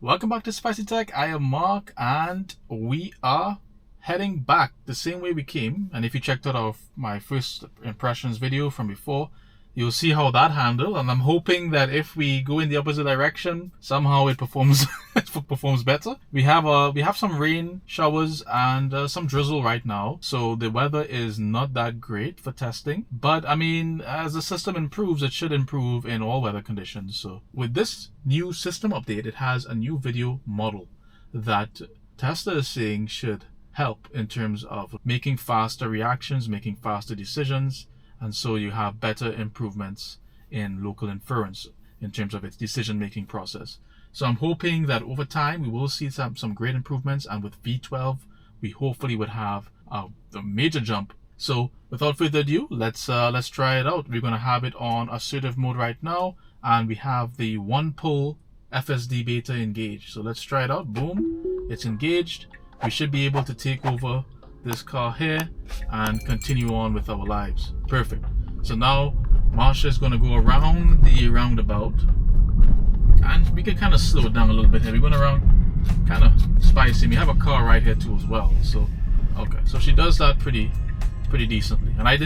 Welcome back to Spicy Tech. I am Mark, and we are heading back the same way we came. And if you checked out my first impressions video from before, you'll see how that handled. And I'm hoping that if we go in the opposite direction, somehow it performs performs better. We have some rain showers and some drizzle right now, so the weather is not that great for testing. But I mean, as the system improves, it should improve in all weather conditions. So with this new system update, it has a new video model that Tesla is saying should help in terms of making faster reactions, making faster decisions, and so you have better improvements in local inference in terms of its decision-making process. So I'm hoping that over time we will see some great improvements, and with V12 we hopefully would have a major jump. So without further ado, let's try it out. We're going to have it on assertive mode right now, and we have the one pull FSD beta engaged. So let's try it out. Boom, it's engaged. We should be able to take over this car here and continue on with our lives. Perfect. So now Marsha is going to go around the roundabout, and we can kind of slow it down a little bit here. We're going around kind of spicy. We have a car right here too as well. So okay, so she does that pretty decently. And I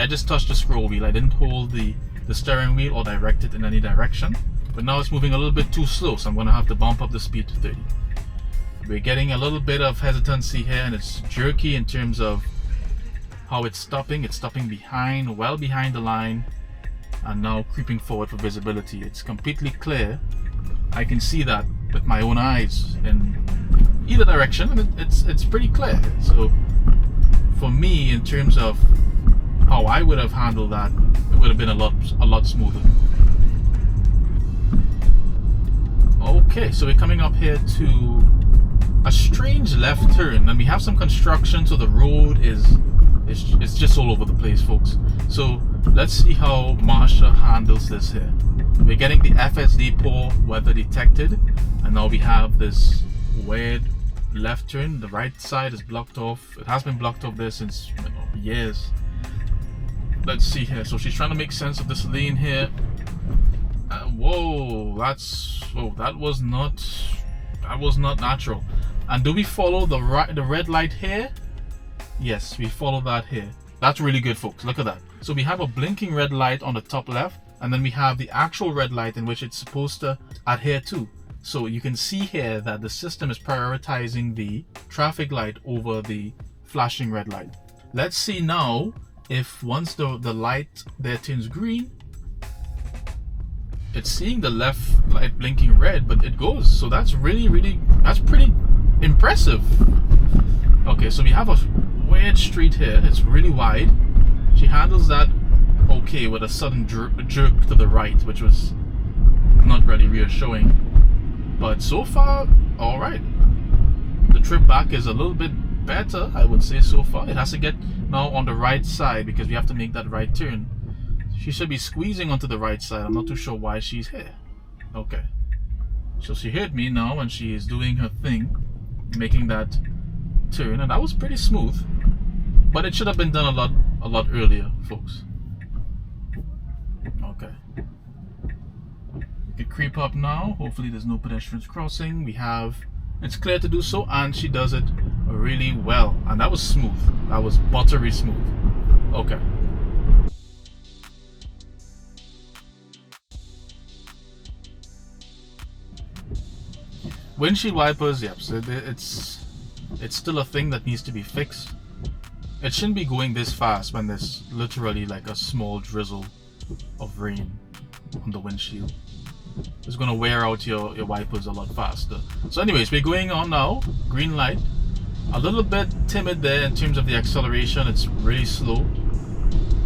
just touched the scroll wheel. I didn't hold the steering wheel or direct it in any direction. But now it's moving a little bit too slow, so I'm going to have to bump up the speed to 30. We're getting a little bit of hesitancy here, and it's jerky in terms of how it's stopping. It's stopping well behind the line, and now creeping forward for visibility. It's completely clear. I can see that with my own eyes in either direction, and it's pretty clear. So for me, in terms of how I would have handled that, it would have been a lot smoother. Okay, so we're coming up here to a strange left turn, and we have some construction, so the road is just all over the place, folks. So let's see how Marsha handles this here. We're getting the FSD poor weather detected, and now we have this weird left turn. The right side is blocked off. It has been blocked off there since years. Let's see here. So she's trying to make sense of this lane here. Whoa, that was not natural. And do we follow the red light here? Yes, we follow that here. That's really good, folks. Look at that. So we have a blinking red light on the top left, and then we have the actual red light in which it's supposed to adhere to. So you can see here that the system is prioritizing the traffic light over the flashing red light. Let's see now if once the light there turns green, it's seeing the left light blinking red, but it goes. So that's that's pretty impressive. Okay, so we have a weird street here. It's really wide. She handles that okay with a sudden jerk to the right, which was not really reassuring. But so far, all right. The trip back is a little bit better, I would say, so far. It has to get now on the right side because we have to make that right turn. She should be squeezing onto the right side. I'm not too sure why she's here. Okay. So she heard me now, and she is doing her thing, making that turn, and that was pretty smooth. But it should have been done a lot earlier, folks. Okay. We can creep up now. Hopefully there's no pedestrians crossing. It's clear to do so, and she does it really well. And that was smooth. That was buttery smooth. Okay. Windshield wipers, yep, so it's still a thing that needs to be fixed. It shouldn't be going this fast when there's literally like a small drizzle of rain on the windshield. It's gonna wear out your wipers a lot faster. So anyways, we're going on now. Green light. A little bit timid there in terms of the acceleration. It's really slow,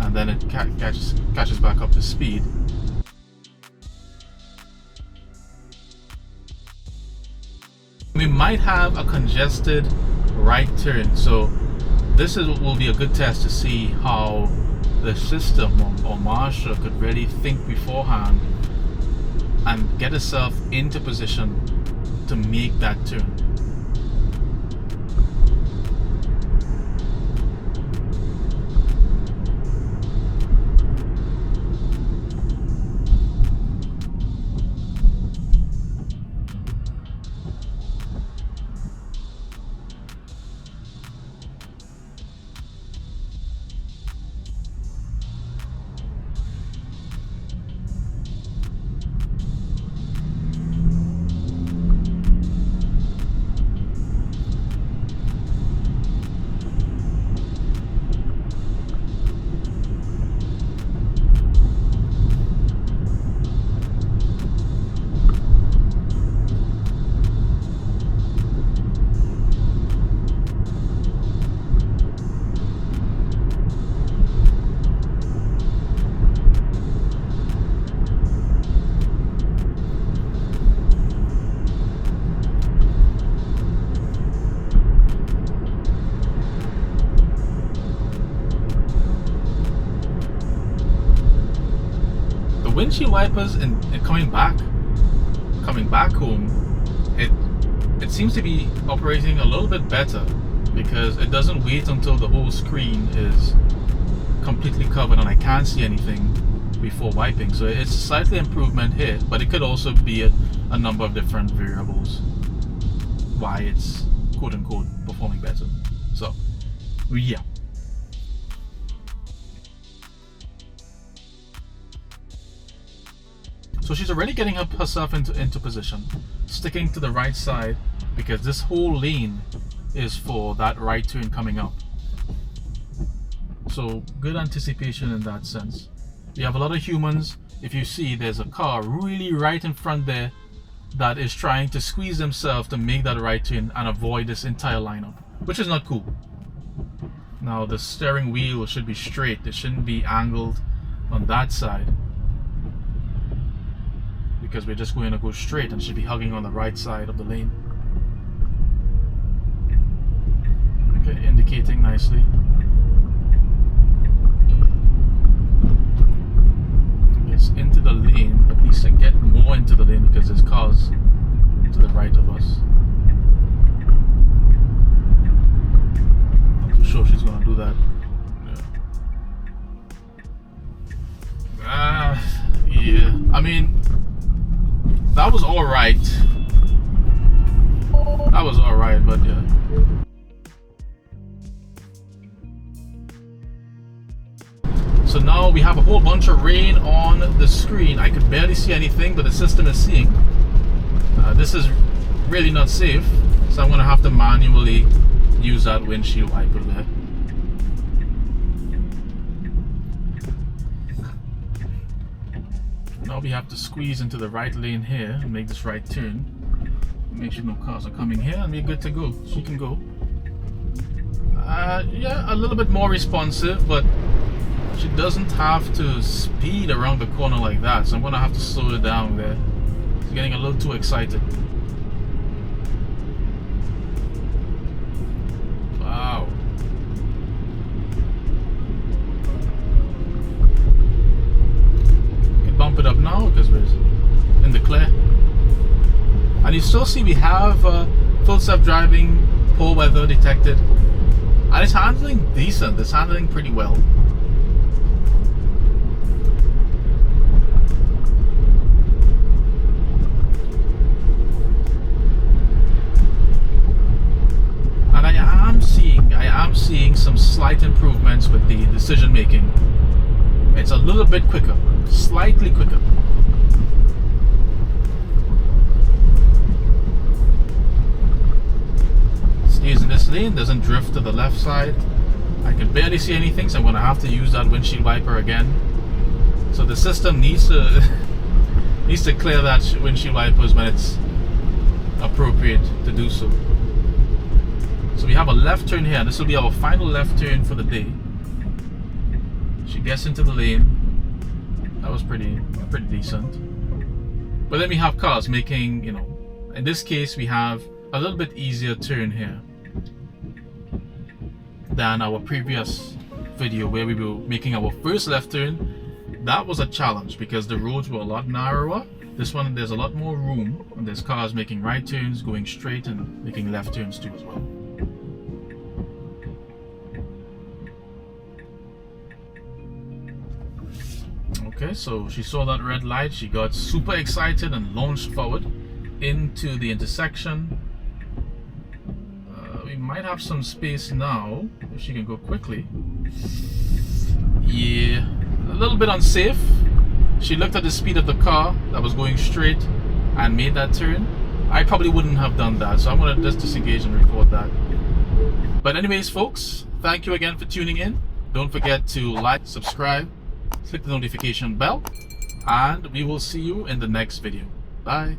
and then it catches back up to speed. We might have a congested right turn, so this will be a good test to see how the system or Marsha could really think beforehand and get herself into position to make that turn. windshield wipers in coming back home, it seems to be operating a little bit better, because it doesn't wait until the whole screen is completely covered and I can't see anything before wiping. So it's a slightly improvement here, but it could also be a number of different variables why it's quote unquote performing better. So yeah. So she's already getting herself into position, sticking to the right side, because this whole lane is for that right turn coming up. So good anticipation in that sense. We have a lot of humans. If you see, there's a car really right in front there that is trying to squeeze themselves to make that right turn and avoid this entire lineup, which is not cool. Now the steering wheel should be straight. It shouldn't be angled on that side, because we're just going to go straight and should be hugging on the right side of the lane. Okay, indicating nicely. It's into the lane, but needs to get more into the lane because there's cars to the right of us. Not too sure she's gonna do that. Yeah. I mean, that was alright. That was alright, but yeah. So now we have a whole bunch of rain on the screen. I could barely see anything, but the system is seeing. This is really not safe, so I'm going to have to manually use that windshield wiper there. Now we have to squeeze into the right lane here and make this right turn. Make sure no cars are coming here, and we're good to go. She can go. Yeah, a little bit more responsive, but she doesn't have to speed around the corner like that, so I'm gonna have to slow her down there. She's getting a little too excited. Wow. Can bump it up now because we're in the clear. And you still see we have full self-driving, poor weather detected, and it's handling decent. It's handling pretty well. I am seeing some slight improvements with the decision making. It's a little bit quicker, slightly quicker. Stays in this lane, doesn't drift to the left side. I can barely see anything, so I'm going to have to use that windshield wiper again. So the system needs to needs to clear that windshield wipers when it's appropriate to do so. So we have a left turn here. This will be our final left turn for the day. She gets into the lane. That was pretty decent. But then we have cars making, in this case we have a little bit easier turn here than our previous video where we were making our first left turn. That was a challenge because the roads were a lot narrower. This one, there's a lot more room, and there's cars making right turns, going straight, and making left turns too as well. Okay, so she saw that red light, she got super excited and launched forward into the intersection. We might have some space now, if she can go quickly. Yeah, a little bit unsafe. She looked at the speed of the car that was going straight and made that turn. I probably wouldn't have done that, so I'm going to just disengage and record that. But anyways, folks, thank you again for tuning in. Don't forget to like, subscribe, click the notification bell, and we will see you in the next video. Bye.